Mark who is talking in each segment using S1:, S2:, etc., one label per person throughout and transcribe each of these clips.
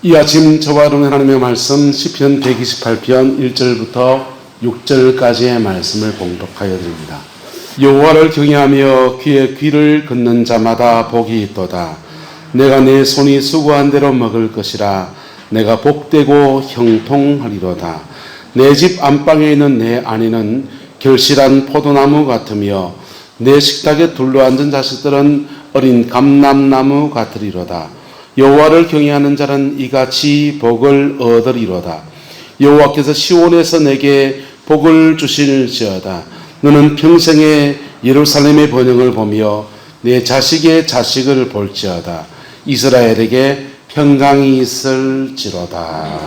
S1: 이 아침 저와 여러분 하나님의 말씀 시편 128편 1절부터 6절까지의 말씀을 봉독하여 드립니다. 여호와를 경외하며 그의 귀를 긋는 자마다 복이 있도다. 내가 내 손이 수고한 대로 먹을 것이라. 내가 복되고 형통하리로다. 내 집 안방에 있는 내 아내는 결실한 포도나무 같으며 내 식탁에 둘러앉은 자식들은 어린 감람나무 같으리로다. 여호와를 경외하는 자는 이같이 복을 얻으리로다. 여호와께서 시온에서 내게 복을 주실지어다. 너는 평생에 예루살렘의 번영을 보며 내 자식의 자식을 볼지어다. 이스라엘에게 평강이 있을지로다.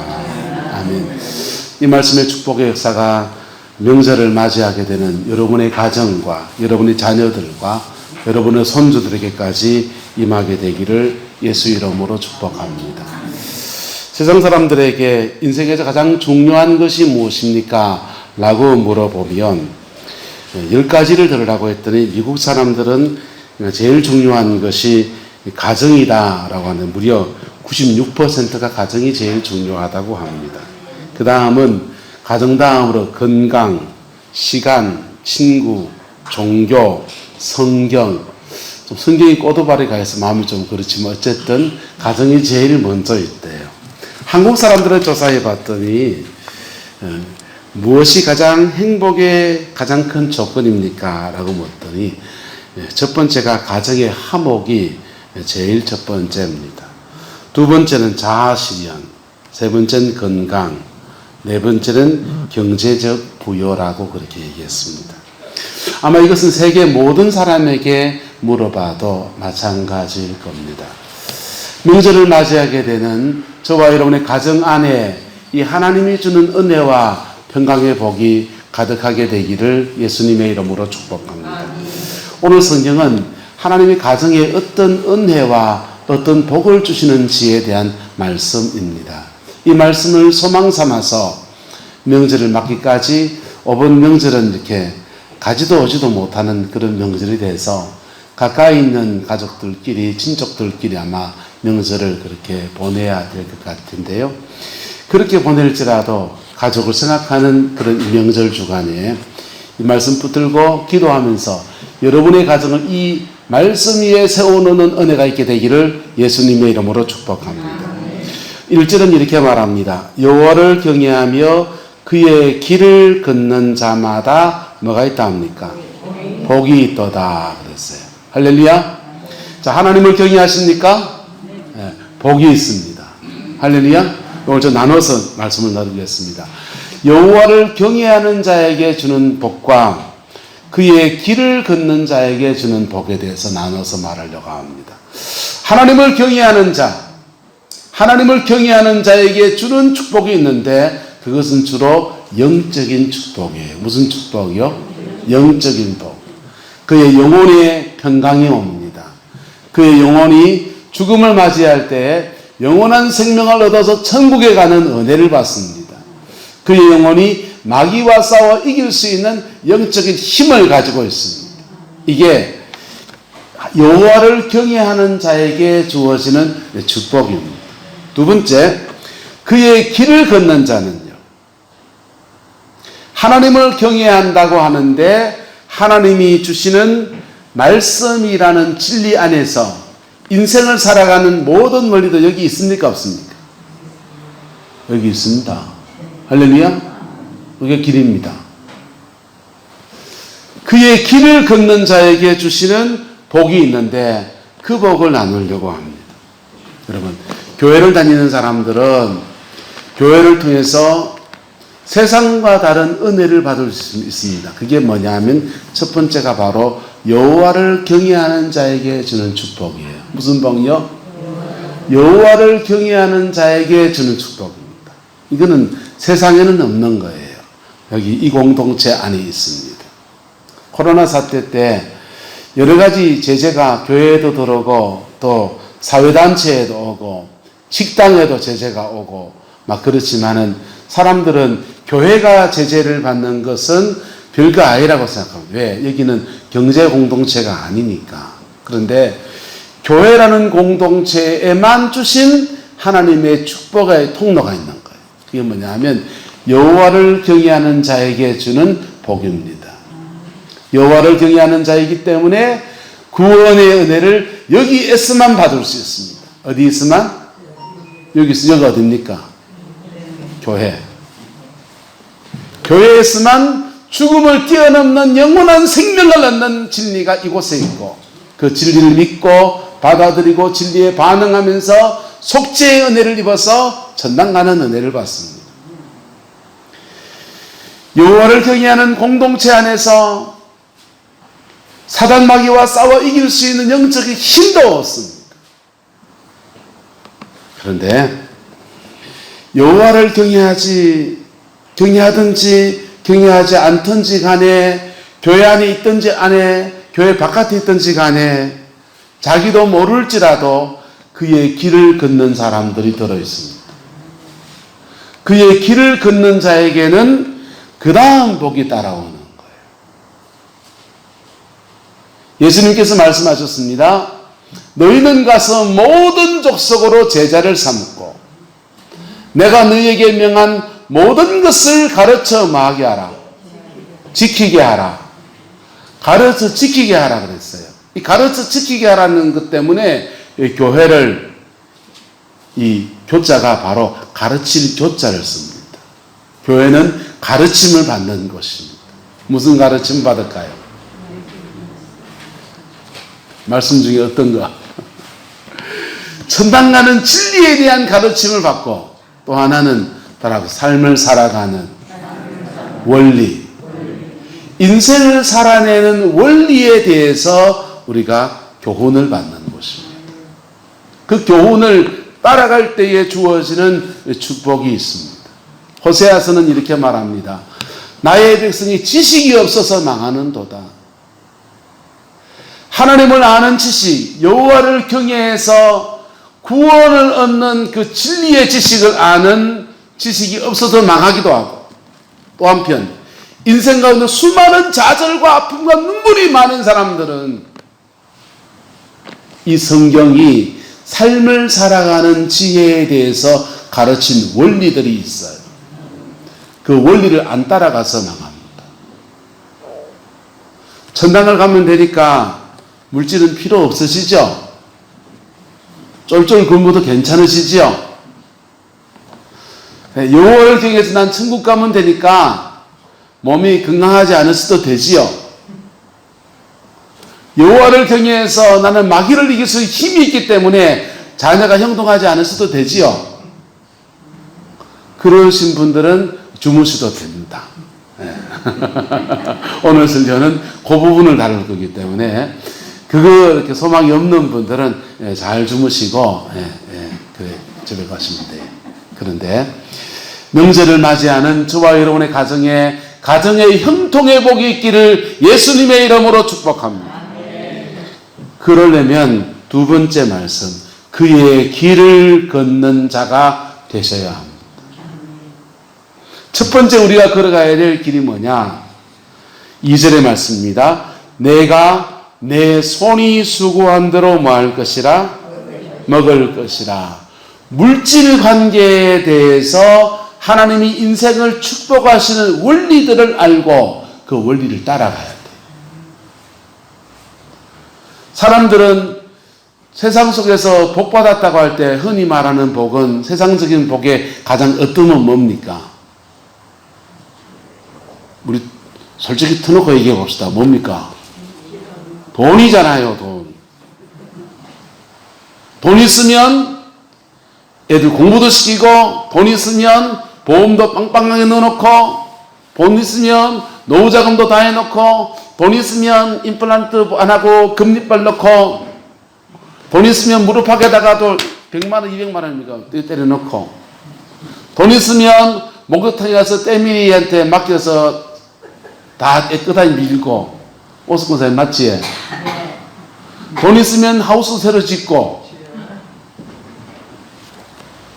S1: 아멘. 이 말씀의 축복의 역사가 명절을 맞이하게 되는 여러분의 가정과 여러분의 자녀들과 여러분의 손주들에게까지 임하게 되기를 예수 이름으로 축복합니다. 세상 사람들에게 인생에서 가장 중요한 것이 무엇입니까? 라고 물어보면 10가지를 들으라고 했더니 미국 사람들은 제일 중요한 것이 가정이다 라고 하는 무려 96%가 가정이 제일 중요하다고 합니다. 그 다음은 가정 다음으로 건강, 시간, 친구, 종교, 성경. 좀 성경이 꼬도발이 가해서 마음이 좀 그렇지만 어쨌든 가정이 제일 먼저 있대요. 한국 사람들을 조사해 봤더니 무엇이 가장 행복의 가장 큰 조건입니까? 라고 묻더니 첫 번째가 가정의 화목이 제일 첫 번째입니다. 두 번째는 자아실현, 세 번째는 건강, 네 번째는 경제적 부여라고 그렇게 얘기했습니다. 아마 이것은 세계 모든 사람에게 물어봐도 마찬가지일 겁니다. 명절을 맞이하게 되는 저와 여러분의 가정 안에 이 하나님이 주는 은혜와 평강의 복이 가득하게 되기를 예수님의 이름으로 축복합니다. 오늘 성경은 하나님이 가정에 어떤 은혜와 어떤 복을 주시는지에 대한 말씀입니다. 이 말씀을 소망 삼아서 명절을 맞기까지 이번 명절은 이렇게 가지도 오지도 못하는 그런 명절이 돼서 가까이 있는 가족들끼리 친족들끼리 아마 명절을 그렇게 보내야 될 것 같은데요. 그렇게 보낼지라도 가족을 생각하는 그런 명절 주간에 이 말씀 붙들고 기도하면서 여러분의 가정을 이 말씀 위에 세워놓는 은혜가 있게 되기를 예수님의 이름으로 축복합니다. 1절은 이렇게 말합니다. 여호와를 경외하며 그의 길을 걷는 자마다 뭐가 있다 합니까? 복이 있도다 그랬어요. 할렐루야. 자, 하나님을 경외하십니까? 네, 복이 있습니다. 할렐루야. 오늘 저 나눠서 말씀을 나누겠습니다. 여호와를 경외하는 자에게 주는 복과 그의 길을 걷는 자에게 주는 복에 대해서 나눠서 말하려고 합니다. 하나님을 경외하는 자, 하나님을 경외하는 자에게 주는 축복이 있는데 그것은 주로 영적인 축복이에요. 무슨 축복이요? 영적인 복. 그의 영혼에 평강이 옵니다. 그의 영혼이 죽음을 맞이할 때 영원한 생명을 얻어서 천국에 가는 은혜를 받습니다. 그의 영혼이 마귀와 싸워 이길 수 있는 영적인 힘을 가지고 있습니다. 이게 여호와를 경외하는 자에게 주어지는 축복입니다. 두 번째, 그의 길을 걷는 자는요. 하나님을 경외한다고 하는데 하나님이 주시는 말씀이라는 진리 안에서 인생을 살아가는 모든 원리도 여기 있습니까? 없습니까? 여기 있습니다. 할렐루야. 그게 길입니다. 그의 길을 걷는 자에게 주시는 복이 있는데 그 복을 나누려고 합니다. 여러분, 교회를 다니는 사람들은 교회를 통해서 세상과 다른 은혜를 받을 수 있습니다. 그게 뭐냐면 첫 번째가 바로 여호와를 경외하는 자에게 주는 축복이에요. 무슨 복이요? 여호와를 경외하는 자에게 주는 축복입니다. 이거는 세상에는 없는 거예요. 여기 이 공동체 안에 있습니다. 코로나 사태 때 여러 가지 제재가 교회에도 들어오고 또 사회단체에도 오고 식당에도 제재가 오고 막 그렇지만은 사람들은 교회가 제재를 받는 것은 별거 아니라고 생각합니다. 왜? 여기는 경제 공동체가 아니니까. 그런데 교회라는 공동체에만 주신 하나님의 축복의 통로가 있는 거예요. 그게 뭐냐 하면 여호와를 경외하는 자에게 주는 복입니다. 여호와를 경외하는 자이기 때문에 구원의 은혜를 여기에서만 받을 수 있습니다. 어디에서만? 여기가 어디입니까? 교회. 교회에서만 죽음을 뛰어넘는 영원한 생명을 얻는 진리가 이곳에 있고, 그 진리를 믿고 받아들이고 진리에 반응하면서 속죄의 은혜를 입어서 천당 가는 은혜를 받습니다. 여호와를 경외하는 공동체 안에서 사단 마귀와 싸워 이길 수 있는 영적인 힘도 없습니다. 그런데 여호와를 경외하든지 경외하지 않든지 간에, 교회 안에 있든지 안에 교회 바깥에 있든지 간에 자기도 모를지라도 그의 길을 걷는 사람들이 들어있습니다. 그의 길을 걷는 자에게는 그 다음 복이 따라오는 거예요. 예수님께서 말씀하셨습니다. 너희는 가서 모든 족속으로 제자를 삼고 내가 너희에게 명한 모든 것을 가르쳐 마하게 하라. 지키게 하라. 가르쳐 지키게 하라 그랬어요. 이 가르쳐 지키게 하라는 것 때문에 이 교회를, 이 교자가 바로 가르칠 교자를 씁니다. 교회는 가르침을 받는 것입니다. 무슨 가르침 받을까요? 말씀 중에 어떤 거? 천당 가는 진리에 대한 가르침을 받고, 또 하나는 따라 삶을 살아가는 원리, 인생을 살아내는 원리에 대해서 우리가 교훈을 받는 것입니다. 그 교훈을 따라갈 때에 주어지는 축복이 있습니다. 호세아서는 이렇게 말합니다. 나의 백성이 지식이 없어서 망하는도다. 하나님을 아는 지식, 여호와를 경외해서 구원을 얻는 그 진리의 지식을 아는 지식이 없어서 망하기도 하고, 또 한편 인생 가운데 수많은 좌절과 아픔과 눈물이 많은 사람들은 이 성경이 삶을 살아가는 지혜에 대해서 가르친 원리들이 있어요. 그 원리를 안 따라가서 망합니다. 천당을 가면 되니까 물질은 필요 없으시죠? 쫄쫄 굶어도 괜찮으시죠? 여호와를 경외해서 난 천국 가면 되니까 몸이 건강하지 않으셔도 되지요. 여호와를 경외해서 나는 마귀를 이길 수 힘이 있기 때문에 자녀가 형통하지 않으셔도 되지요. 그러신 분들은 주무셔도 됩니다. 오늘 설교는 그 부분을 다룰 거기 때문에 그거 이렇게 소망이 없는 분들은 잘 주무시고 그래 집에 가시면 돼요. 그런데 명절을 맞이하는 저와 여러분의 가정에 가정의 형통의 복이 있기를 예수님의 이름으로 축복합니다. 그러려면 두 번째 말씀, 그의 길을 걷는 자가 되셔야 합니다. 첫 번째 우리가 걸어가야 될 길이 뭐냐? 2절의 말씀입니다. 내가 내 손이 수고한 대로 뭐 할 것이라? 먹을 것이라. 물질 관계에 대해서 하나님이 인생을 축복하시는 원리들을 알고 그 원리를 따라가야 돼요. 사람들은 세상 속에서 복 받았다고 할 때 흔히 말하는 복은, 세상적인 복의 가장 어떤 뭡니까? 우리 솔직히 터놓고 얘기해 봅시다. 뭡니까? 돈이잖아요. 돈 있으면 애들 공부도 시키고, 돈 있으면 보험도 빵빵하게 넣어놓고, 돈 있으면 노후자금도 다 해놓고, 돈 있으면 임플란트 안 하고 금리빨 넣고, 돈 있으면 무릎팍에다가도 100만 원, 200만 원입니까? 때려넣고, 돈 있으면 목욕탕에 가서 때밀이한테 맡겨서 다 깨끗하게 밀고, 오스콘사에 맞지? 돈 있으면 하우스 새로 짓고.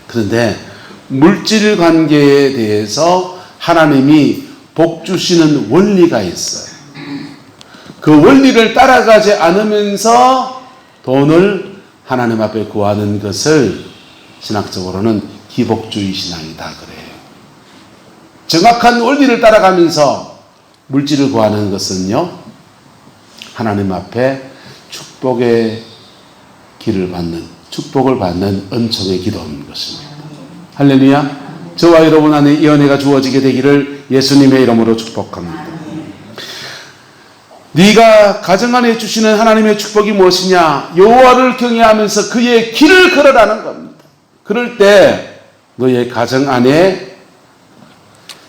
S1: 그런데 물질 관계에 대해서 하나님이 복 주시는 원리가 있어요. 그 원리를 따라가지 않으면서 돈을 하나님 앞에 구하는 것을 신학적으로는 기복주의 신앙이다 그래요. 정확한 원리를 따라가면서 물질을 구하는 것은요, 하나님 앞에 축복의 길을 받는, 축복을 받는 은총의 기도인 것입니다. 할렐루야. 저와 여러분 안에 이 은혜가 주어지게 되기를 예수님의 이름으로 축복합니다. 네가 가정 안에 주시는 하나님의 축복이 무엇이냐? 여호와를 경외하면서 그의 길을 걸어라는 겁니다. 그럴 때 너의 가정 안에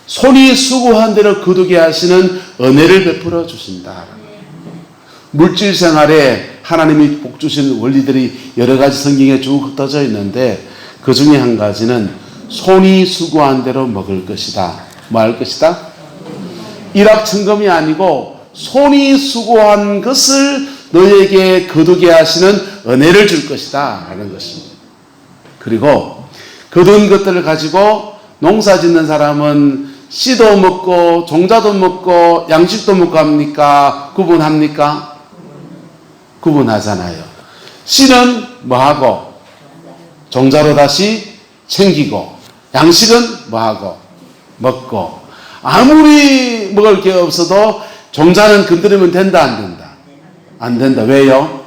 S1: 손이 수고한 대로 거두게 하시는 은혜를 베풀어 주신다. 물질 생활에 하나님이 복 주신 원리들이 여러 가지 성경에 쭉 흩어져 있는데 그 중에 한 가지는 손이 수고한 대로 먹을 것이다. 뭐 할 것이다? 일확천금이 아니고 손이 수고한 것을 너에게 거두게 하시는 은혜를 줄 것이다 하는 것입니다. 그리고 거둔 것들을 가지고 농사 짓는 사람은 씨도 먹고 종자도 먹고 양식도 먹고 합니까? 구분합니까? 구분하잖아요. 씨는 뭐하고 종자로 다시 챙기고 양식은 뭐하고 먹고 아무리 먹을 게 없어도 종자는 건드리면 된다 안 된다? 안 된다. 왜요?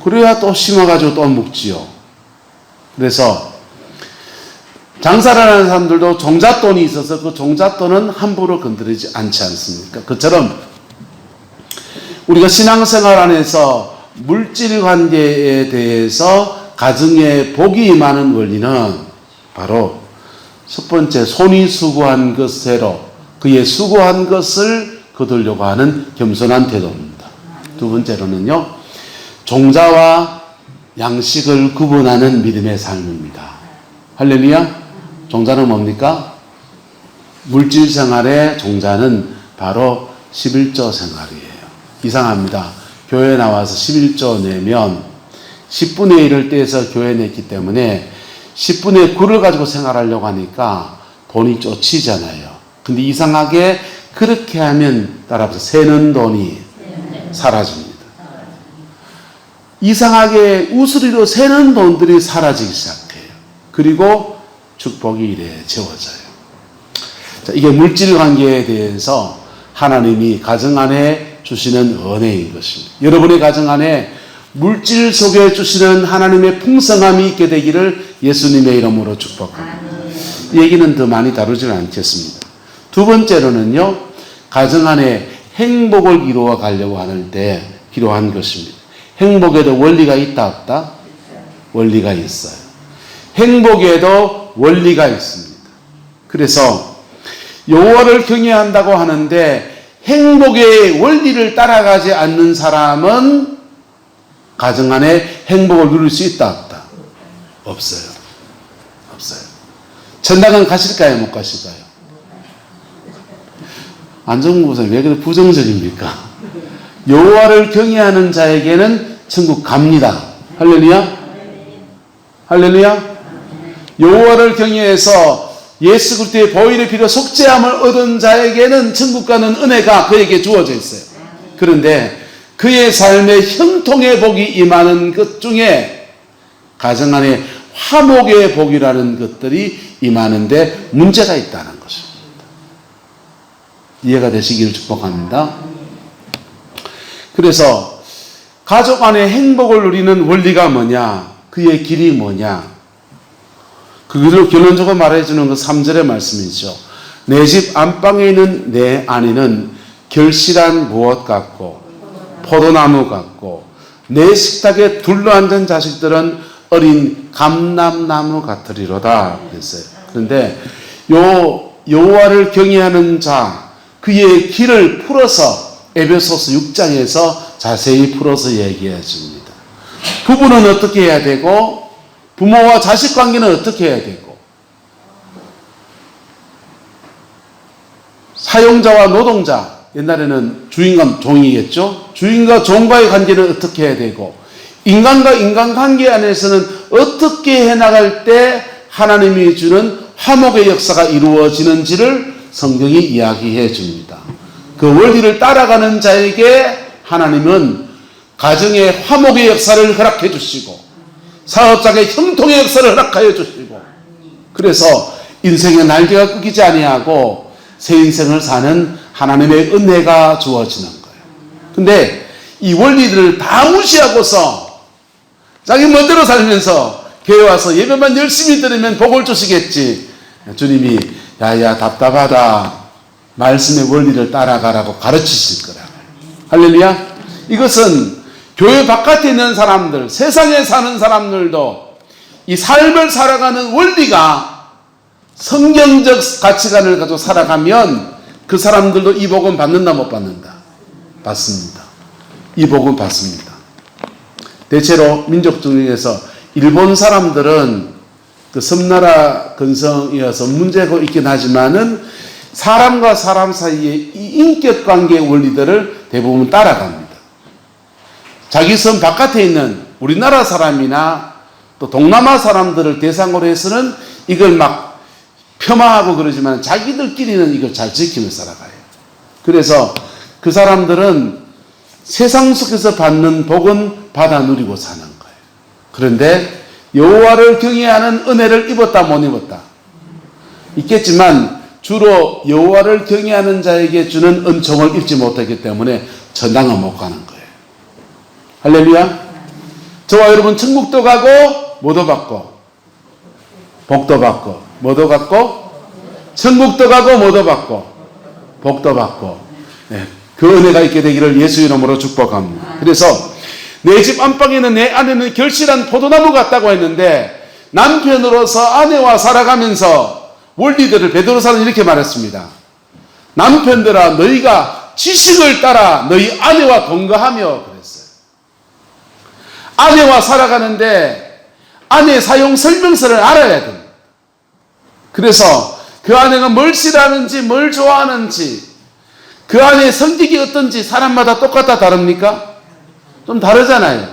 S1: 그래야 또 심어가지고 또 먹지요. 그래서 장사를 하는 사람들도 종잣돈이 있어서 그 종잣돈은 함부로 건드리지 않지 않습니까? 그처럼 우리가 신앙생활 안에서 물질 관계에 대해서 가정에 복이 임하는 원리는 바로 첫 번째 손이 수고한 것대로 그의 수고한 것을 거두려고 하는 겸손한 태도입니다. 두 번째로는요, 종자와 양식을 구분하는 믿음의 삶입니다. 할렐루야. 종자는 뭡니까? 물질 생활의 종자는 바로 11조 생활이에요. 이상합니다. 교회 나와서 11조 내면 10분의 1을 떼서 교회 냈기 때문에 10분의 9를 가지고 생활하려고 하니까 돈이 쫓이잖아요. 근데 이상하게 그렇게 하면 따라서 새는 돈이 사라집니다. 이상하게 우스리로 새는 돈들이 사라지기 시작해요. 그리고 축복이 이래 채워져요. 자, 이게 물질 관계에 대해서 하나님이 가정 안에 주시는 은혜인 것입니다. 여러분의 가정 안에 물질 속에 주시는 하나님의 풍성함이 있게 되기를 예수님의 이름으로 축복합니다. 이 얘기는 더 많이 다루지는 않겠습니다. 두 번째로는요, 가정 안에 행복을 이루어 가려고 하는 때 필요한 것입니다. 행복에도 원리가 있다 없다? 원리가 있어요. 행복에도 원리가 있습니다. 그래서 여호와를 경외한다고 하는데 행복의 원리를 따라가지 않는 사람은 가정 안에 행복을 누릴 수 있다 없다? 없어요. 없어요. 천당은 가실까요? 못 가실까요? 안정구 목사님 왜 그렇게 부정적입니까? 여호와를 경외하는 자에게는 천국 갑니다. 할렐루야. 할렐루야. 여호와를 경외해서 예수 그리스도의 보혈의 피로 속죄함을 얻은 자에게는 천국 가는 은혜가 그에게 주어져 있어요. 그런데 그의 삶에 형통의 복이 임하는 것 중에 가정 안에 화목의 복이라는 것들이 임하는데 문제가 있다는 것입니다. 이해가 되시기를 축복합니다. 그래서 가족 안에 행복을 누리는 원리가 뭐냐? 그의 길이 뭐냐? 그것을 결론적으로 말해주는 그 3절의 말씀이죠. 내 집 안방에 있는 내 아내는 결실한 무엇 같고 포도나무 같고 내 식탁에 둘러앉은 자식들은 어린 감람나무 같으리로다 그랬어요. 그런데 여호와를 경외하는 자 그의 길을 풀어서 에베소서 6장에서 자세히 풀어서 얘기해 줍니다. 부부는 어떻게 해야 되고 부모와 자식 관계는 어떻게 해야 되고 사용자와 노동자 옛날에는 주인과 종이겠죠. 주인과 종과의 관계는 어떻게 해야 되고 인간과 인간관계 안에서는 어떻게 해나갈 때 하나님이 주는 화목의 역사가 이루어지는지를 성경이 이야기해 줍니다. 그 원리를 따라가는 자에게 하나님은 가정의 화목의 역사를 허락해 주시고 사업장의 형통의 역사를 허락하여 주시고, 그래서 인생의 날개가 끊기지 아니하고 새 인생을 사는 하나님의 은혜가 주어지는 거예요. 근데 이 원리들을 다 무시하고서 자기 멋대로 살면서 교회 와서 예배만 열심히 들으면 복을 주시겠지. 주님이 야야 답답하다, 말씀의 원리를 따라가라고 가르치실 거라. 할렐루야. 이것은 교회 바깥에 있는 사람들, 세상에 사는 사람들도 이 삶을 살아가는 원리가 성경적 가치관을 가지고 살아가면 그 사람들도 이 복은 받는다 못 받는다? 받습니다. 이 복은 받습니다. 대체로 민족 중에서 일본 사람들은 그 섬나라 근성이어서 문제가 있긴 하지만은 사람과 사람 사이의 이 인격관계의 원리들을 대부분 따라갑니다. 자기 섬 바깥에 있는 우리나라 사람이나 또 동남아 사람들을 대상으로 해서는 이걸 막 폄하하고 그러지만 자기들끼리는 이걸 잘 지키며 살아가요. 그래서 그 사람들은 세상 속에서 받는 복은 받아 누리고 사는 거예요. 그런데 여호와를 경외하는 은혜를 입었다 못 입었다? 있겠지만 주로 여호와를 경외하는 자에게 주는 은총을 입지 못하기 때문에 천당은 못 가는 거예요. 할렐루야. 저와 여러분 천국도 가고 뭐도 받고 복도 받고 뭐도 받고 천국도 가고 뭐도 받고 복도 받고, 네, 그 은혜가 있게 되기를 예수 이름으로 축복합니다. 그래서 내 집 안방에는 내 아내는 결실한 포도나무 같다고 했는데 남편으로서 아내와 살아가면서 원리들을 베드로사는 이렇게 말했습니다. 남편들아 너희가 지식을 따라 너희 아내와 동거하며 그랬어요. 아내와 살아가는데 아내 사용 설명서를 알아야 됩니다. 그래서 그 아내가 뭘 싫어하는지 뭘 좋아하는지 그 아내의 성격이 어떤지 사람마다 똑같다 다릅니까? 좀 다르잖아요.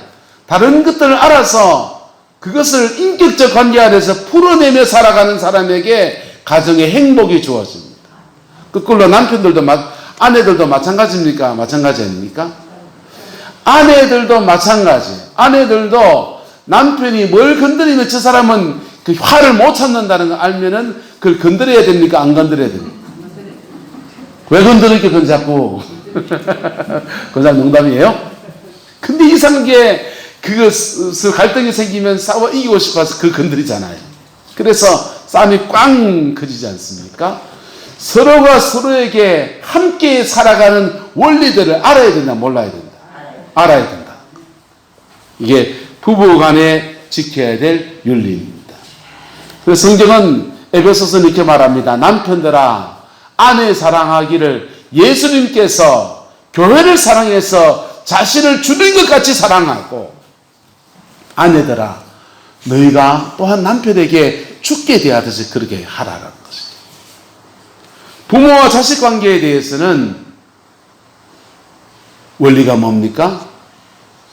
S1: 다른 것들을 알아서 그것을 인격적 관계 안에서 풀어내며 살아가는 사람에게 가정의 행복이 주어집니다. 거꾸로 남편들도 아내들도 마찬가지입니까? 마찬가지 아닙니까? 아내들도 마찬가지. 아내들도 남편이 뭘 건드리면 저 사람은 그 화를 못 참는다는 거 알면은 그걸 건드려야 됩니까? 안 건드려야 됩니까? 왜 건드릴게 그건 자꾸 그건 농담이에요? 근데 이상한 게 그것을 갈등이 생기면 싸워 이기고 싶어서 그걸 건드리잖아요. 그래서 싸움이 꽝 커지지 않습니까? 서로가 서로에게 함께 살아가는 원리들을 알아야 된다, 몰라야 된다? 알아야 된다. 이게 부부간에 지켜야 될 윤리입니다. 그래서 성경은 에베소서는 이렇게 말합니다. 남편들아 아내 사랑하기를 예수님께서 교회를 사랑해서 자신을 주는 것 같이 사랑하고, 아내들아 너희가 또한 남편에게 죽게 대하듯이 그렇게 하라는 것이죠. 부모와 자식 관계에 대해서는 원리가 뭡니까?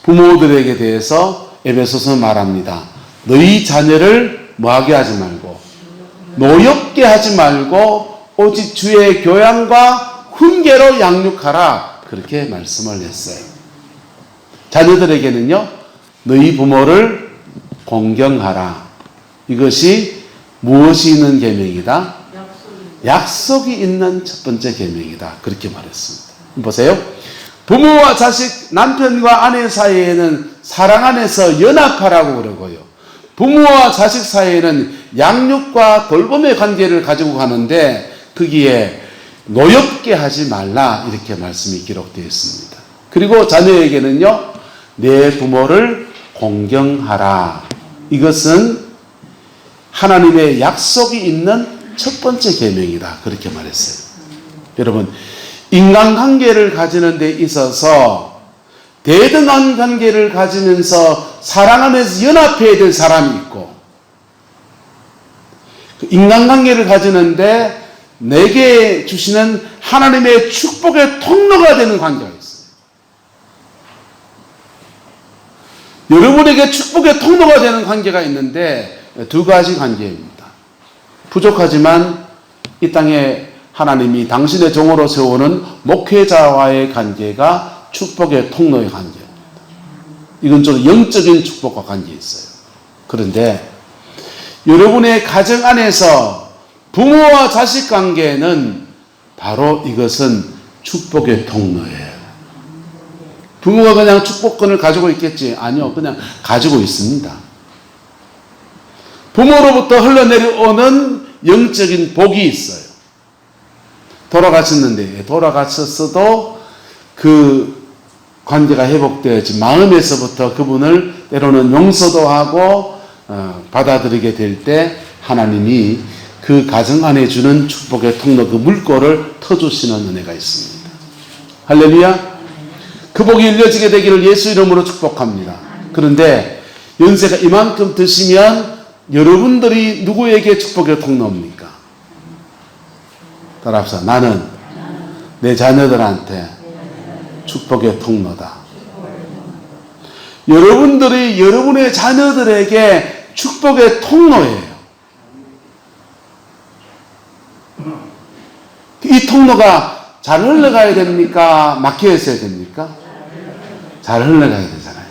S1: 부모들에게 대해서 에베소서는 말합니다. 너희 자녀를 뭐하게 하지 말고 노엽게 하지 말고 오직 주의 교양과 훈계로 양육하라, 그렇게 말씀을 했어요. 자녀들에게는요 너희 부모를 공경하라. 이것이 무엇이 있는 계명이다? 약속이 있는 첫 번째 계명이다, 그렇게 말했습니다. 보세요. 부모와 자식, 남편과 아내 사이에는 사랑 안에서 연합하라고 그러고요, 부모와 자식 사이에는 양육과 돌봄의 관계를 가지고 가는데 거기에 노엽게 하지 말라, 이렇게 말씀이 기록되어 있습니다. 그리고 자녀에게는요 내 부모를 공경하라. 이것은 하나님의 약속이 있는 첫 번째 계명이다, 그렇게 말했어요. 여러분, 인간관계를 가지는 데 있어서 대등한 관계를 가지면서 사랑 안에서 연합해야 될 사람이 있고, 인간관계를 가지는데 내게 주시는 하나님의 축복의 통로가 되는 관계가 있어요. 여러분에게 축복의 통로가 되는 관계가 있는데 두 가지 관계입니다. 부족하지만 이 땅에 하나님이 당신의 종으로 세우는 목회자와의 관계가 축복의 통로의 관계입니다. 이건 좀 영적인 축복과 관계 있어요. 그런데 여러분의 가정 안에서 부모와 자식 관계는 바로 이것은 축복의 통로예요. 부모가 그냥 축복권을 가지고 있겠지? 아니요. 그냥 가지고 있습니다. 부모로부터 흘러내려오는 영적인 복이 있어요. 돌아가셨어도 그 관계가 회복되어야지 마음에서부터 그분을 때로는 용서도 하고 받아들이게 될 때 하나님이 그 가정 안에 주는 축복의 통로, 그 물꼬를 터주시는 은혜가 있습니다. 할렐루야. 그 복이 일려지게 되기를 예수 이름으로 축복합니다. 그런데 연세가 이만큼 드시면 여러분들이 누구에게 축복의 통로입니까? 따라합시다. 나는 내 자녀들한테 축복의 통로다. 여러분들이 여러분의 자녀들에게 축복의 통로예요. 이 통로가 잘 흘러가야 됩니까? 막혀 있어야 됩니까? 잘 흘러가야 되잖아요.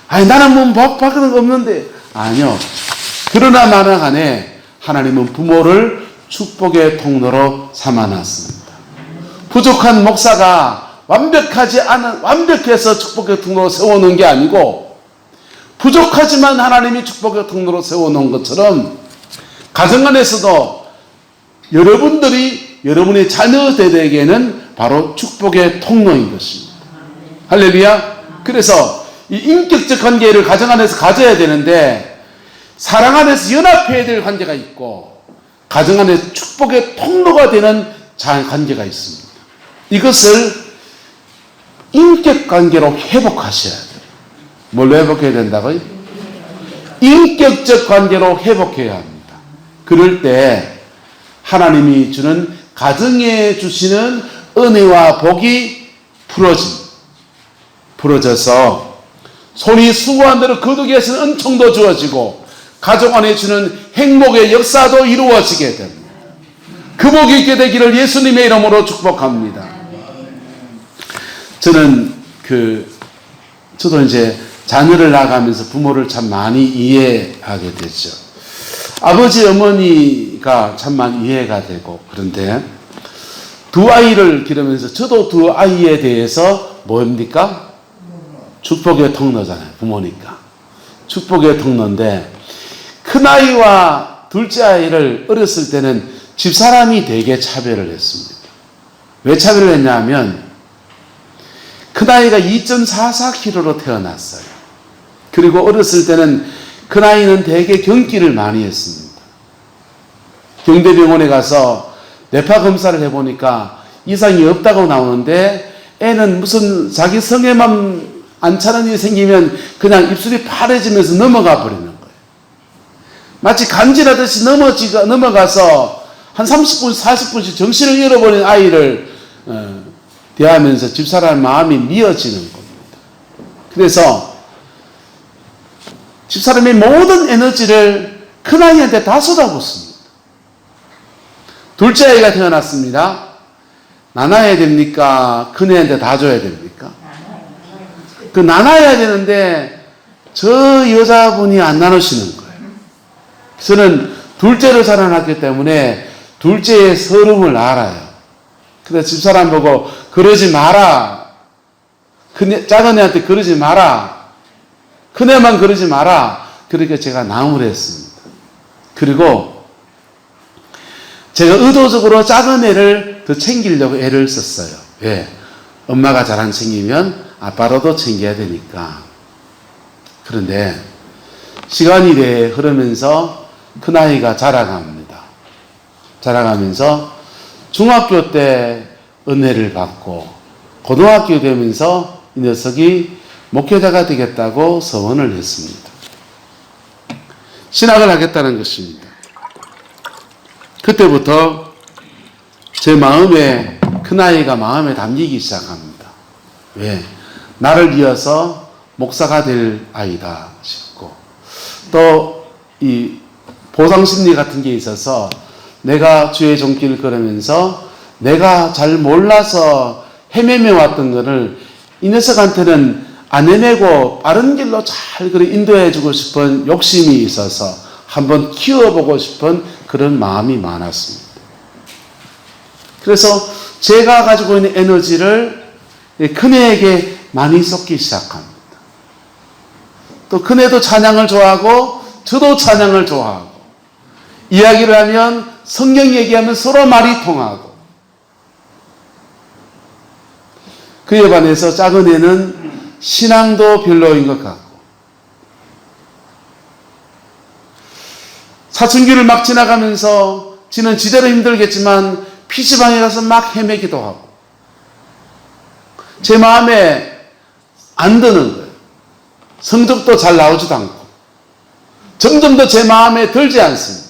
S1: 아니, 나는 뭐 받는 거 없는데. 아니요. 그러나 마나 간에 하나님은 부모를 축복의 통로로 삼아놨습니다. 부족한 목사가 완벽해서 축복의 통로로 세워놓은 게 아니고, 부족하지만 하나님이 축복의 통로로 세워놓은 것처럼 가정 안에서도 여러분들이 여러분의 자녀들에게는 바로 축복의 통로인 것입니다. 할렐루야. 그래서 이 인격적 관계를 가정 안에서 가져야 되는데, 사랑 안에서 연합해야 될 관계가 있고 가정 안에 축복의 통로가 되는 관계가 있습니다. 이것을 인격 관계로 회복하셔야 돼요. 뭘로 회복해야 된다고요? 인격적 관계로 회복해야 합니다. 그럴 때 하나님이 주는 가정에 주시는 은혜와 복이 풀어져서 손이 수고한 대로 거두게 하시는 은총도 주어지고 가족 안에 주는 행복의 역사도 이루어지게 됩니다. 그 복이 있게 되기를 예수님의 이름으로 축복합니다. 저도 이제 자녀를 낳아가면서 부모를 참 많이 이해하게 되죠. 아버지, 어머니가 참 많이 이해가 되고, 그런데 두 아이를 기르면서 저도 두 아이에 대해서 뭡니까? 축복의 통로잖아요. 부모니까. 축복의 통로인데, 큰아이와 둘째 아이를 어렸을 때는 집사람이 되게 차별을 했습니다. 왜 차별을 했냐면, 큰아이가 2.44kg로 태어났어요. 그리고 어렸을 때는 큰아이는 되게 경기를 많이 했습니다. 경대병원에 가서 뇌파 검사를 해보니까 이상이 없다고 나오는데, 애는 무슨 자기 성에만 안 차는 일이 생기면 그냥 입술이 파래지면서 넘어가 버리는 거예요. 마치 간질하듯이 넘어가서 한 30분, 40분씩 정신을 잃어버린 아이를 대하면서 집사람의 마음이 미어지는 겁니다. 그래서 집사람의 모든 에너지를 큰아이한테 다 쏟아붓습니다. 둘째 아이가 태어났습니다. 나눠야 됩니까? 큰애한테 다 줘야 됩니까? 그 나눠야 되는데 저 여자분이 안 나누시는 거예요. 저는 둘째로 자라났기 때문에 둘째의 서름을 알아요. 그래서 집사람 보고 그러지 마라. 작은 애한테 그러지 마라. 큰애만 그러지 마라. 그렇게 제가 나무를 했습니다. 그리고 제가 의도적으로 작은 애를 더 챙기려고 애를 썼어요. 왜? 엄마가 잘 안 챙기면 아빠로도 챙겨야 되니까. 그런데 시간이 흐르면서 큰아이가 자라갑니다. 자라가면서 중학교 때 은혜를 받고 고등학교 되면서 이 녀석이 목회자가 되겠다고 서원을 했습니다. 신학을 하겠다는 것입니다. 그때부터 제 마음에 큰아이가 마음에 담기기 시작합니다. 왜? 나를 이어서 목사가 될 아이다 싶고, 또 이 보상심리 같은 게 있어서 내가 주의 손길을 걸으면서 내가 잘 몰라서 헤매며 왔던 것을 이 녀석한테는 안 헤매고 빠른 길로 잘 인도해주고 싶은 욕심이 있어서 한번 키워보고 싶은 그런 마음이 많았습니다. 그래서 제가 가지고 있는 에너지를 큰애에게 많이 쏟기 시작합니다. 또 큰애도 찬양을 좋아하고 저도 찬양을 좋아하고 이야기를 하면 성경 얘기하면 서로 말이 통하고 그에 반해서 작은 애는 신앙도 별로인 것 같고 사춘기를 막 지나가면서 지는 지대로 힘들겠지만 PC방에 가서 막 헤매기도 하고 제 마음에 안 드는 거예요. 성적도 잘 나오지도 않고 점점 더 제 마음에 들지 않습니다.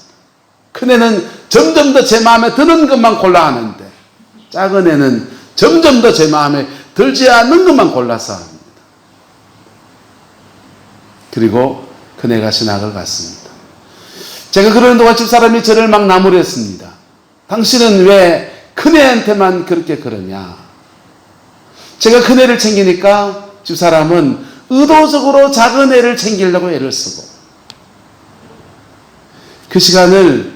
S1: 큰애는 점점 더 제 마음에 드는 것만 골라 하는데 작은 애는 점점 더 제 마음에 들지 않는 것만 골라서 합니다. 그리고 큰애가 신학을 갔습니다. 제가 그러는 동안 집사람이 저를 막 나무랬습니다. 당신은 왜 큰애한테만 그렇게 그러냐. 제가 큰애를 챙기니까 집사람은 의도적으로 작은 애를 챙기려고 애를 쓰고 그 시간을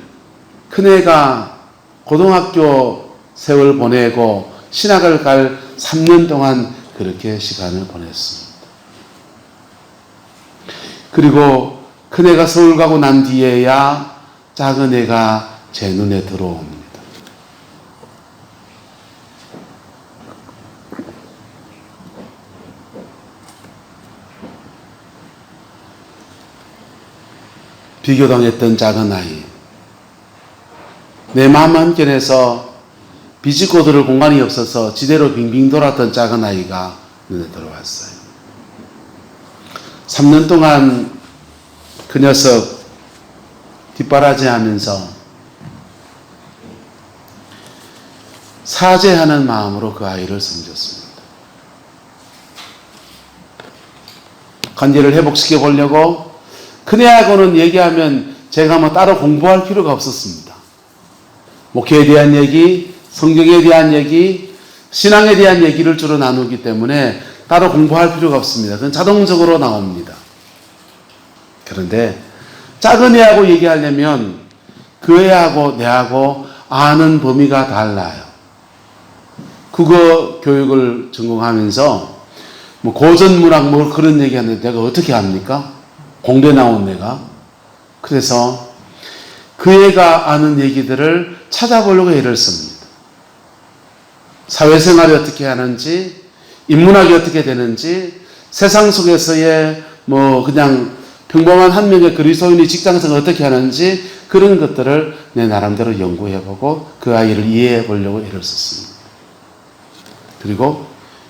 S1: 큰애가 고등학교 세월 보내고 신학을 갈 3년 동안 그렇게 시간을 보냈습니다. 그리고 큰애가 서울 가고 난 뒤에야 작은 애가 제 눈에 들어옵니다. 비교당했던 작은 아이, 내 마음 한켠에서 비집고 들을 공간이 없어서 지대로 빙빙 돌았던 작은 아이가 눈에 들어왔어요. 3년 동안 그 녀석 뒷바라지하면서 사죄하는 마음으로 그 아이를 섬겼습니다. 관계를 회복시켜 보려고 큰애하고는 얘기하면 제가 뭐 따로 공부할 필요가 없었습니다. 목회에 대한 얘기, 성경에 대한 얘기, 신앙에 대한 얘기를 주로 나누기 때문에 따로 공부할 필요가 없습니다. 그건 자동적으로 나옵니다. 그런데 작은 애하고 얘기하려면 그 애하고 내하고 아는 범위가 달라요. 국어 교육을 전공하면서 뭐 고전문학 뭐 그런 얘기하는데 내가 어떻게 합니까? 공대 나온 내가. 그래서 그 애가 아는 얘기들을 찾아보려고 애를 씁니다. 사회생활이 어떻게 하는지, 인문학이 어떻게 되는지, 세상 속에서의 뭐 그냥 평범한 한 명의 그리스도인이 직장생활 어떻게 하는지 그런 것들을 내 나름대로 연구해보고 그 아이를 이해해 보려고 애를 썼습니다. 그리고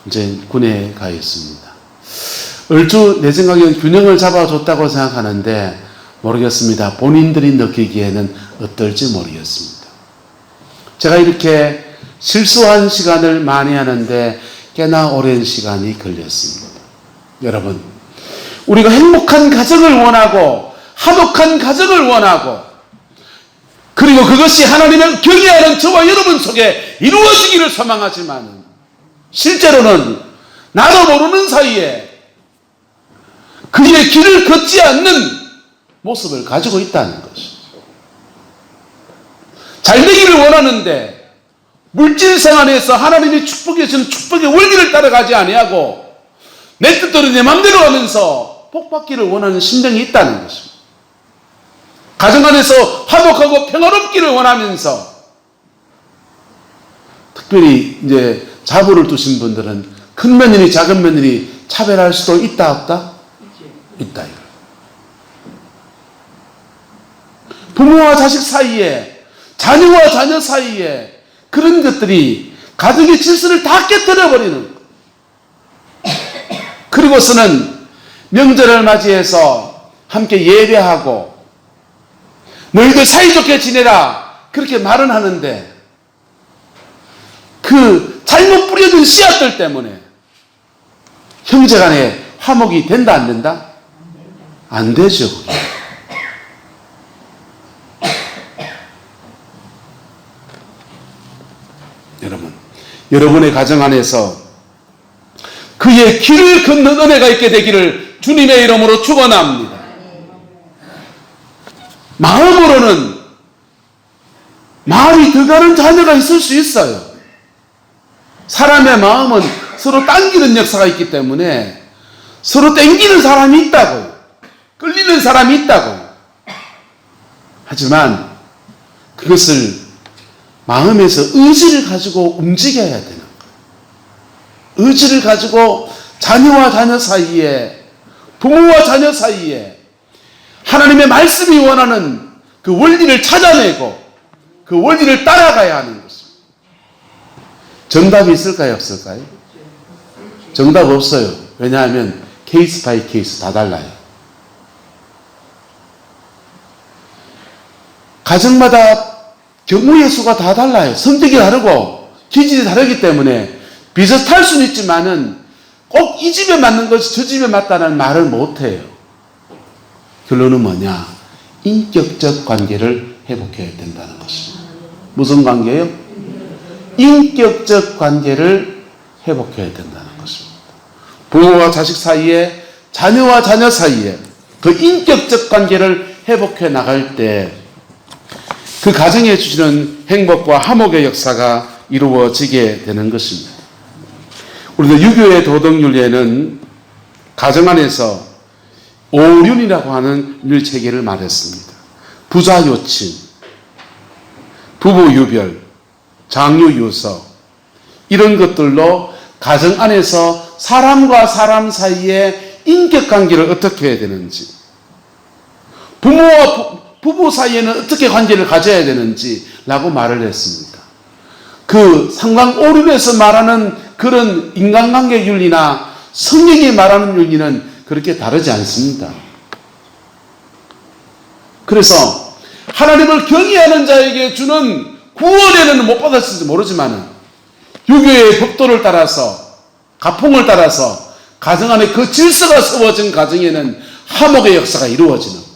S1: 이제 군에 가 있습니다. 얼추 내 생각에는 균형을 잡아줬다고 생각하는데 모르겠습니다. 본인들이 느끼기에는 어떨지 모르겠습니다. 제가 이렇게 실수한 시간을 많이 하는데 꽤나 오랜 시간이 걸렸습니다. 여러분, 우리가 행복한 가정을 원하고 화목한 가정을 원하고 그리고 그것이 하나님을 경외하는 저와 여러분 속에 이루어지기를 소망하지만 실제로는 나도 모르는 사이에 그의 길을 걷지 않는 모습을 가지고 있다는 것이죠. 잘 되기를 원하는데 물질 생활에서 하나님이 축복해 주신 축복의 원리를 따라가지 아니하고 내 뜻대로 내 마음대로 하면서 복받기를 원하는 심정이 있다는 것입니다. 가정 안에서 화목하고 평화롭기를 원하면서 특별히 이제 자부를 두신 분들은 큰 며느리 작은 며느리 차별할 수도 있다 없다? 있다. 부모와 자식 사이에 자녀와 자녀 사이에 그런 것들이 가정의 질서를 다 깨뜨려버리는 것. 그리고서는 명절을 맞이해서 함께 예배하고 너희들 사이좋게 지내라 그렇게 말은 하는데 그 잘못 뿌려진 씨앗들 때문에 형제간에 화목이 된다 안 된다? 안 되죠. 여러분, 여러분의 가정 안에서 그 우리의 길을 걷는 은혜가 있게 되기를 주님의 이름으로 축원합니다. 마음으로는 마음이 들어가는 자녀가 있을 수 있어요. 사람의 마음은 서로 당기는 역사가 있기 때문에 서로 땡기는 사람이 있다고요. 끌리는 사람이 있다고요. 하지만 그것을 마음에서 의지를 가지고 움직여야 되는 거예요. 의지를 가지고 자녀와 자녀 사이에, 부모와 자녀 사이에 하나님의 말씀이 원하는 그 원리를 찾아내고 그 원리를 따라가야 하는 것입니다. 정답이 있을까요? 없을까요? 정답 없어요. 왜냐하면 케이스 바이 케이스 다 달라요. 가정마다 경우의 수가 다 달라요. 성격이 다르고 기질이 다르기 때문에 비슷할 수는 있지만은 꼭 이 집에 맞는 것이 저 집에 맞다는 말을 못해요. 결론은 뭐냐? 인격적 관계를 회복해야 된다는 것입니다. 무슨 관계요? 인격적 관계를 회복해야 된다는 것입니다. 부모와 자식 사이에, 자녀와 자녀 사이에 그 인격적 관계를 회복해 나갈 때 그 가정에 주시는 행복과 화목의 역사가 이루어지게 되는 것입니다. 우리도 유교의 도덕윤리에는 가정 안에서 오륜이라고 하는 윤리체계를 말했습니다. 부자요친, 부부유별, 장유유서 이런 것들로 가정 안에서 사람과 사람 사이에 인격관계를 어떻게 해야 되는지, 부모와 부부 사이에는 어떻게 관계를 가져야 되는지 라고 말을 했습니다. 그 상관오륜에서 말하는 그런 인간관계 윤리나 성경이 말하는 윤리는 그렇게 다르지 않습니다. 그래서 하나님을 경외하는 자에게 주는 구원에는 못 받았을지 모르지만 유교의 법도를 따라서 가풍을 따라서 가정 안에 그 질서가 세워진 가정에는 화목의 역사가 이루어지는 거예요.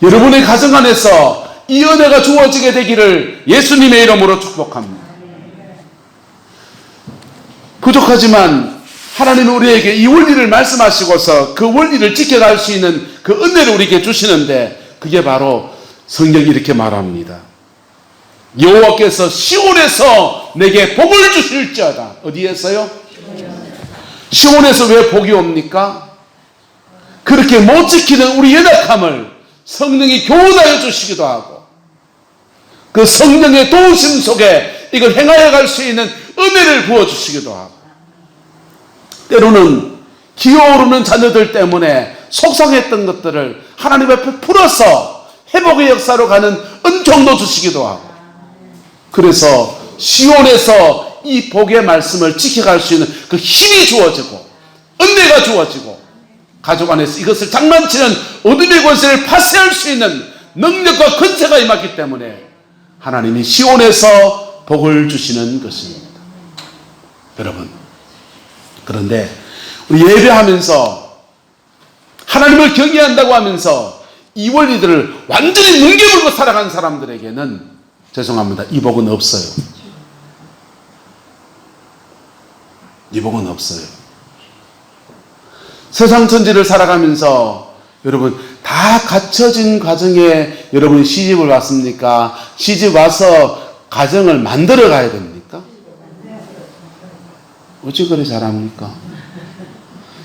S1: 여러분의 가정 안에서 이 은혜가 주어지게 되기를 예수님의 이름으로 축복합니다. 부족하지만 하나님은 우리에게 이 원리를 말씀하시고서 그 원리를 지켜갈 수 있는 그 은혜를 우리에게 주시는데 그게 바로 성경이 이렇게 말합니다. 여호와께서 시온에서 내게 복을 주실지어다. 어디에서요? 시온에서 왜 복이 옵니까? 그렇게 못 지키는 우리 연약함을 성령이 교훈하여 주시기도 하고 그 성령의 도우심 속에 이걸 행하여 갈 수 있는 은혜를 부어주시기도 하고 때로는 기어오르는 자녀들 때문에 속상했던 것들을 하나님 앞에 풀어서 회복의 역사로 가는 은총도 주시기도 하고 그래서 시온에서 이 복의 말씀을 지켜갈 수 있는 그 힘이 주어지고 은혜가 주어지고 가족 안에서 이것을 장난치는 어둠의 권세를 파쇄할 수 있는 능력과 권세가 임했기 때문에 하나님이 시온에서 복을 주시는 것입니다. 여러분, 그런데 우리 예배하면서 하나님을 경외한다고 하면서 이 원리들을 완전히 뭉개물고 살아간 사람들에게는 죄송합니다. 이 복은 없어요. 이 복은 없어요. 세상 천지를 살아가면서 여러분 다 갖춰진 가정에 여러분이 시집을 왔습니까? 시집 와서 가정을 만들어 가야 됩니까? 어찌 그리 잘합니까?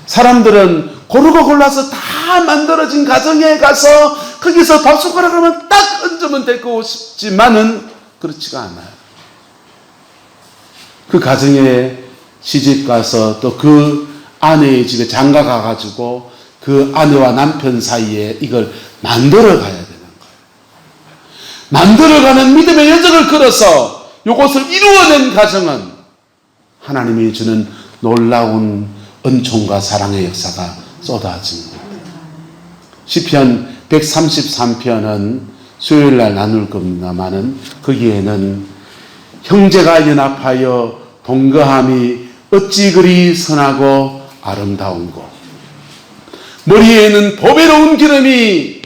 S1: 사람들은 고르고 골라서 다 만들어진 가정에 가서 거기서 밥숟가락 하면 딱 얹으면 되고 싶지만은 그렇지가 않아요. 그 가정에 시집 가서 또 그 아내의 집에 장가 가가지고 그 아내와 남편 사이에 이걸 만들어 가야 되는 거예요. 만들어가는 믿음의 여정을 걸어서 이것을 이루어낸 가정은 하나님이 주는 놀라운 은총과 사랑의 역사가 쏟아집니다. 시편 133편은 수요일날 나눌 겁니다마는 거기에는 형제가 연합하여 동거함이 어찌 그리 선하고 아름다운고 머리에는 보배로운 기름이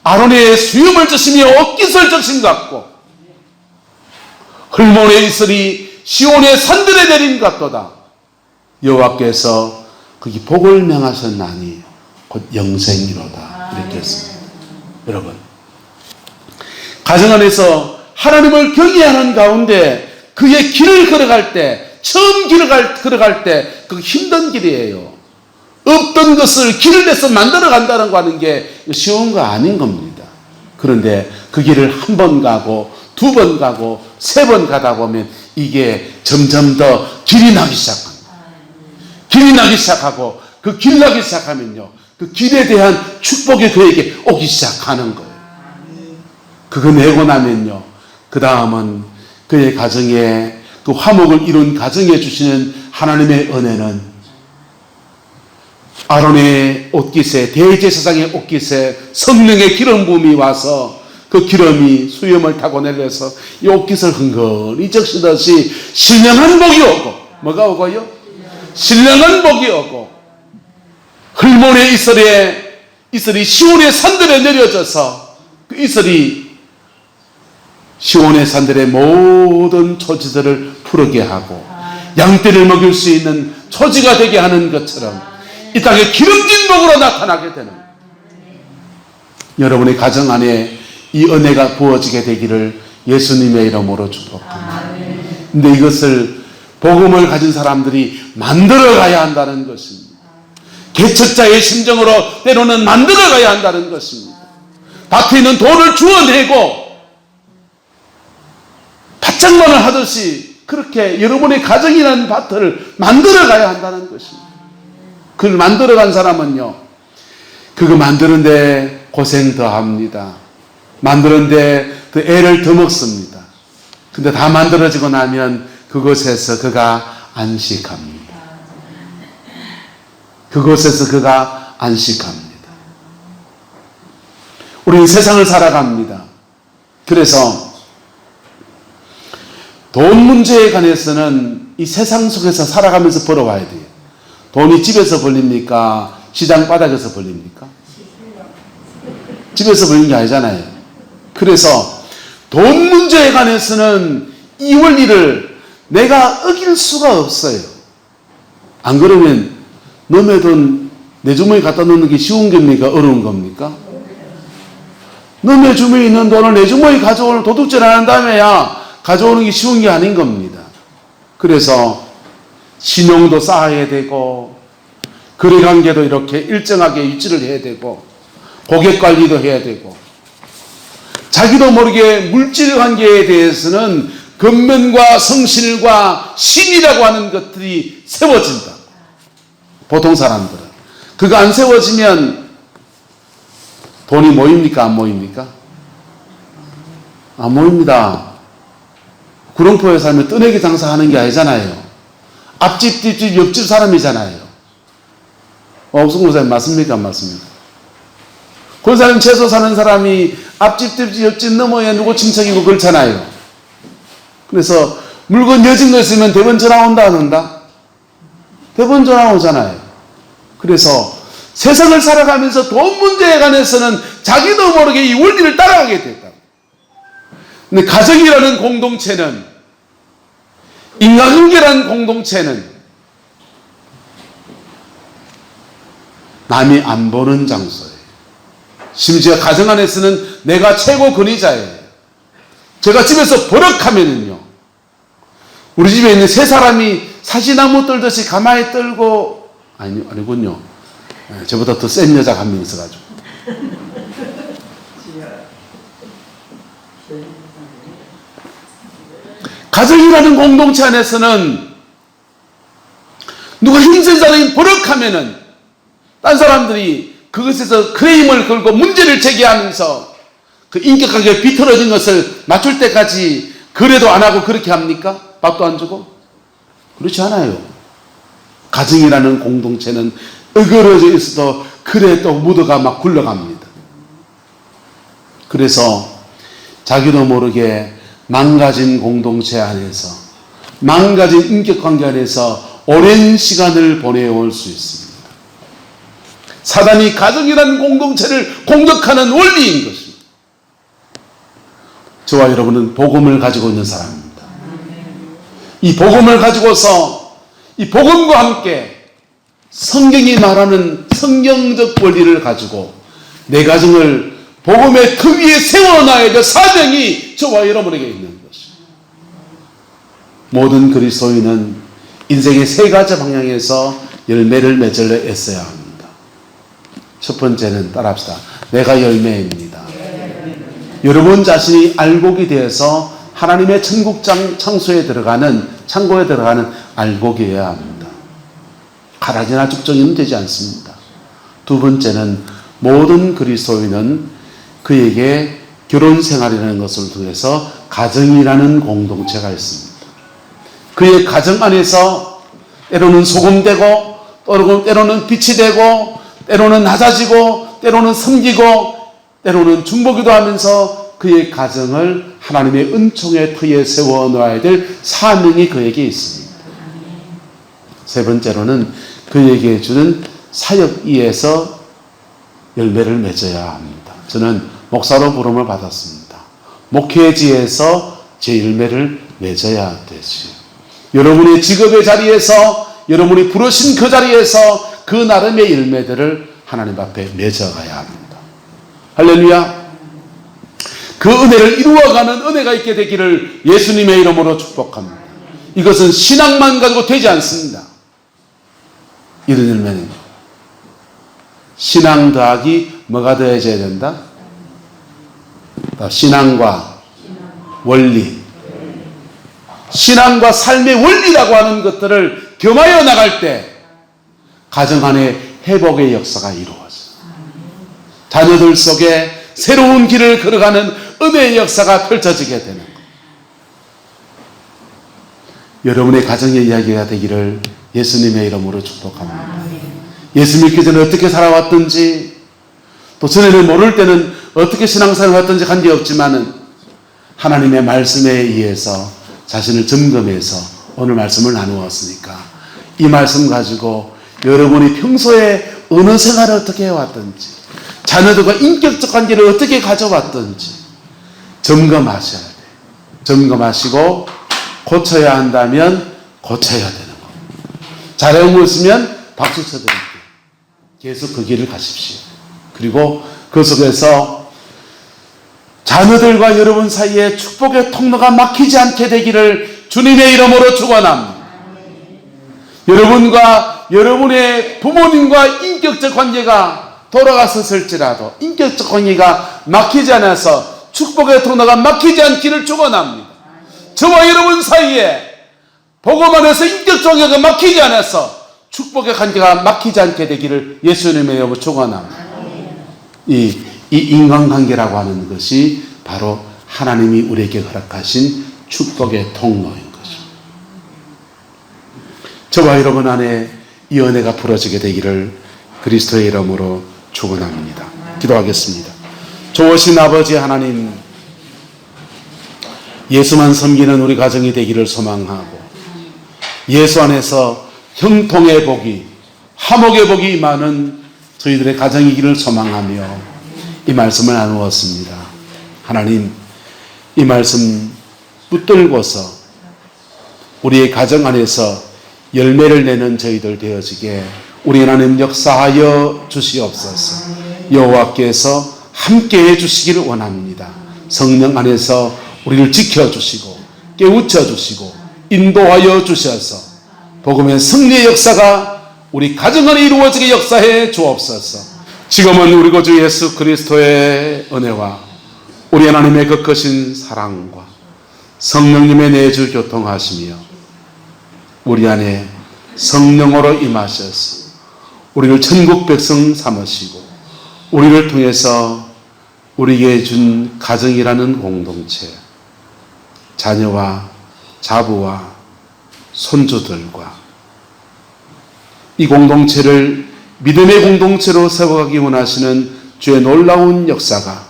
S1: 아론의 수염을 젖으며 옷깃을 적신 같고 헐몬의 이슬이 시온의 산들에 내린 같도다. 여호와께서 거기 복을 명하셨나니 곧 영생이로다 이렇게 했습니다. 여러분, 가정 안에서 하나님을 경외하는 가운데 그의 길을 걸어갈 때, 처음 걸어갈 때 그 힘든 길이에요. 없던 것을 길을 내서 만들어 간다는 거 하는 게 쉬운 거 아닌 겁니다. 그런데 그 길을 한 번 가고 두 번 가고 세 번 가다 보면 이게 점점 더 길이 나기 시작합니다. 길이 나기 시작하고 그 길 나기 시작하면요, 그 길에 대한 축복이 그에게 오기 시작하는 거예요. 그거 내고 나면요, 그 다음은 그의 가정에, 그 화목을 이룬 가정에 주시는 하나님의 은혜는 아론의 옷깃에, 대제사장의 옷깃에 성령의 기름 부음이 와서 그 기름이 수염을 타고 내려서 이 옷깃을 흥건히 적시듯이 신령한 복이 오고, 뭐가 오고요? 신령한 복이 오고, 헐몬의 이슬이 시온의 산들에 내려져서 그 이슬이 시온의 산들의 모든 초지들을 푸르게 하고 양떼를 먹일 수 있는 초지가 되게 하는 것처럼 이 땅에 기름진 복으로 나타나게 되는, 여러분의 가정 안에 이 은혜가 부어지게 되기를 예수님의 이름으로 축복합니다. 근데 이것을 복음을 가진 사람들이 만들어 가야 한다는 것입니다. 개척자의 심정으로 때로는 만들어 가야 한다는 것입니다. 밭에 있는 돌을 주워내고 밭장만을 하듯이 그렇게 여러분의 가정이라는 밭을 만들어 가야 한다는 것입니다. 그걸 만들어 간 사람은요, 그거 만드는데 고생 더 합니다. 만드는데 더 애를 더 먹습니다. 근데 다 만들어지고 나면 그곳에서 그가 안식합니다. 그곳에서 그가 안식합니다. 우리는 세상을 살아갑니다. 그래서 돈 문제에 관해서는 이 세상 속에서 살아가면서 벌어와야 돼요. 돈이 집에서 벌립니까? 시장 바닥에서 벌립니까? 집에서 벌리는 게 아니잖아요. 그래서 돈 문제에 관해서는 이 원리를 내가 어길 수가 없어요. 안 그러면 너의 돈 내 주머니에 갖다 놓는 게 쉬운 겁니까? 어려운 겁니까? 너의 주머니에 있는 돈을 내 주머니에 가져오는, 도둑질 안 한다며야 가져오는 게 쉬운 게 아닌 겁니다. 그래서 신용도 쌓아야 되고, 거래관계도 이렇게 일정하게 유지를 해야 되고, 고객관리도 해야 되고, 자기도 모르게 물질관계에 대해서는 근면과 성실과 신이라고 하는 것들이 세워진다. 보통 사람들은. 그거 안 세워지면 돈이 모입니까? 안 모입니까? 안 모입니다. 구룡포에 살면 뜨내기 장사하는 게 아니잖아요. 앞집, 뒷집, 옆집 사람이잖아요. 없은 곳에 맞습니까? 안 맞습니까? 그 사람 채소 사는 사람이 앞집, 뒷집, 옆집 너머에 누구 친척이고 그렇잖아요. 그래서 물건 여진 거 있으면 대번 전화 온다 안 온다? 대번 전화 오잖아요. 그래서 세상을 살아가면서 돈 문제에 관해서는 자기도 모르게 이 원리를 따라가게 됐다. 근데 가정이라는 공동체는, 인간관계라는 공동체는 남이 안 보는 장소예요. 심지어 가정 안에서는 내가 최고 권위자예요. 제가 집에서 버럭하면은요, 우리 집에 있는 세 사람이 사시나무 떨듯이 가만히 떨고, 아니군요. 저보다 더 센 여자가 한 명 있어가지고. 가정이라는 공동체 안에서는 누가 힘센 사람이 버럭하면은 딴 사람들이 그것에서 크레임을 걸고 문제를 제기하면서 그 인격하게 비틀어진 것을 맞출 때까지 거래도 안 하고 그렇게 합니까? 밥도 안 주고? 그렇지 않아요. 가정이라는 공동체는 어그러져 있어도 그래 또 무드가 막 굴러갑니다. 그래서 자기도 모르게 망가진 공동체 안에서, 망가진 인격관계 안에서 오랜 시간을 보내올 수 있습니다. 사단이 가정이라는 공동체를 공격하는 원리인 것입니다. 저와 여러분은 복음을 가지고 있는 사람입니다. 이 복음을 가지고서 이 복음과 함께 성경이 말하는 성경적 권리를 가지고 내 가정을 복음의 그 위에 세워놔야 될 사명이 저와 여러분에게 있는 것입니다. 모든 그리스도인은 인생의 세 가지 방향에서 열매를 맺으려 애써야 합니다. 첫 번째는 따라합시다. 내가 열매입니다. 여러분 자신이 알곡이 되어서 하나님의 천국 창고에 들어가는 알곡이어야 합니다. 가라지나 쭉정이는 되지 않습니다. 두 번째는 모든 그리스도인은 그에게 결혼 생활이라는 것을 통해서 가정이라는 공동체가 있습니다. 그의 가정 안에서 때로는 소금되고 때로는 빛이 되고 때로는 낮아지고 때로는 섬기고 때로는 중보기도 하면서 그의 가정을 하나님의 은총의 터에 세워놓아야 될 사명이 그에게 있습니다. 세 번째로는 그에게 주는 사역의에서 열매를 맺어야 합니다. 저는 목사로 부름을 받았습니다. 목회지에서 제 열매를 맺어야 되지요. 여러분의 직업의 자리에서 여러분이 부르신 그 자리에서 그 나름의 열매들을 하나님 앞에 맺어가야 합니다. 할렐루야. 그 은혜를 이루어가는 은혜가 있게 되기를 예수님의 이름으로 축복합니다. 이것은 신앙만 가지고 되지 않습니다. 이런 열매는 신앙 더하기 뭐가 더해져야 된다? 신앙과 원리, 신앙과 삶의 원리라고 하는 것들을 겸하여 나갈 때 가정 안에 회복의 역사가 이루어져요. 자녀들 속에 새로운 길을 걸어가는 은혜의 역사가 펼쳐지게 되는 것. 여러분의 가정의 이야기가 되기를 예수님의 이름으로 축복합니다. 예수 믿기 전에 어떻게 살아왔든지 또 전에는 모를 때는 어떻게 신앙생활을 했든지 관계없지만은 하나님의 말씀에 의해서 자신을 점검해서 오늘 말씀을 나누었으니까 이 말씀 가지고 여러분이 평소에 어느 생활을 어떻게 해왔든지 자녀들과 인격적 관계를 어떻게 가져왔든지 점검하셔야 돼요. 점검하시고 고쳐야 한다면 고쳐야 되는 겁니다. 잘하고 있으면 박수 쳐드릴게요. 계속 그 길을 가십시오. 그리고 그 속에서 자녀들과 여러분 사이에 축복의 통로가 막히지 않게 되기를 주님의 이름으로 축원합니다. 여러분과 여러분의 부모님과 인격적 관계가 돌아갔을지라도 인격적 관계가 막히지 않아서 축복의 통로가 막히지 않기를 축원합니다. 저와 여러분 사이에 복음 안에서 인격적 관계가 막히지 않아서 축복의 관계가 막히지 않게 되기를 예수님의 이름으로 축원합니다. 이 인간관계라고 하는 것이 바로 하나님이 우리에게 허락하신 축복의 통로인 것입니다. 저와 여러분 안에 이 은혜가 풀어지게 되기를 그리스도의 이름으로 축원합니다. 기도하겠습니다. 좋으신 아버지 하나님, 예수만 섬기는 우리 가정이 되기를 소망하고 예수 안에서 형통의 복이, 화목의 복이 임하는 저희들의 가정이기를 소망하며 이 말씀을 나누었습니다. 하나님, 이 말씀 붙들고서 우리의 가정 안에서 열매를 내는 저희들 되어지게 우리 하나님 역사하여 주시옵소서. 여호와께서 함께해 주시기를 원합니다. 성령 안에서 우리를 지켜주시고 깨우쳐 주시고 인도하여 주셔서 복음의 승리의 역사가 우리 가정 안에 이루어지게 역사해 주옵소서. 지금은 우리 구주 예수 그리스도의 은혜와 우리 하나님의 그 크신 사랑과 성령님의 내주 교통하시며 우리 안에 성령으로 임하셔서 우리를 천국 백성 삼으시고 우리를 통해서 우리에게 준 가정이라는 공동체, 자녀와 자부와 손주들과 이 공동체를 믿음의 공동체로 세워가기 원하시는 주의 놀라운 역사가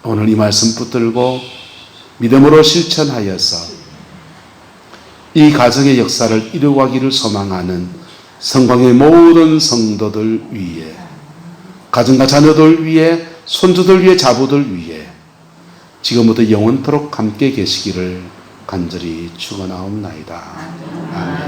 S1: 오늘 이 말씀 붙들고 믿음으로 실천하여서 이 가정의 역사를 이루어가기를 소망하는 성광의 모든 성도들 위에, 가정과 자녀들 위에, 손주들 위에, 자부들 위에 지금부터 영원토록 함께 계시기를 간절히 축원하옵나이다. 아멘.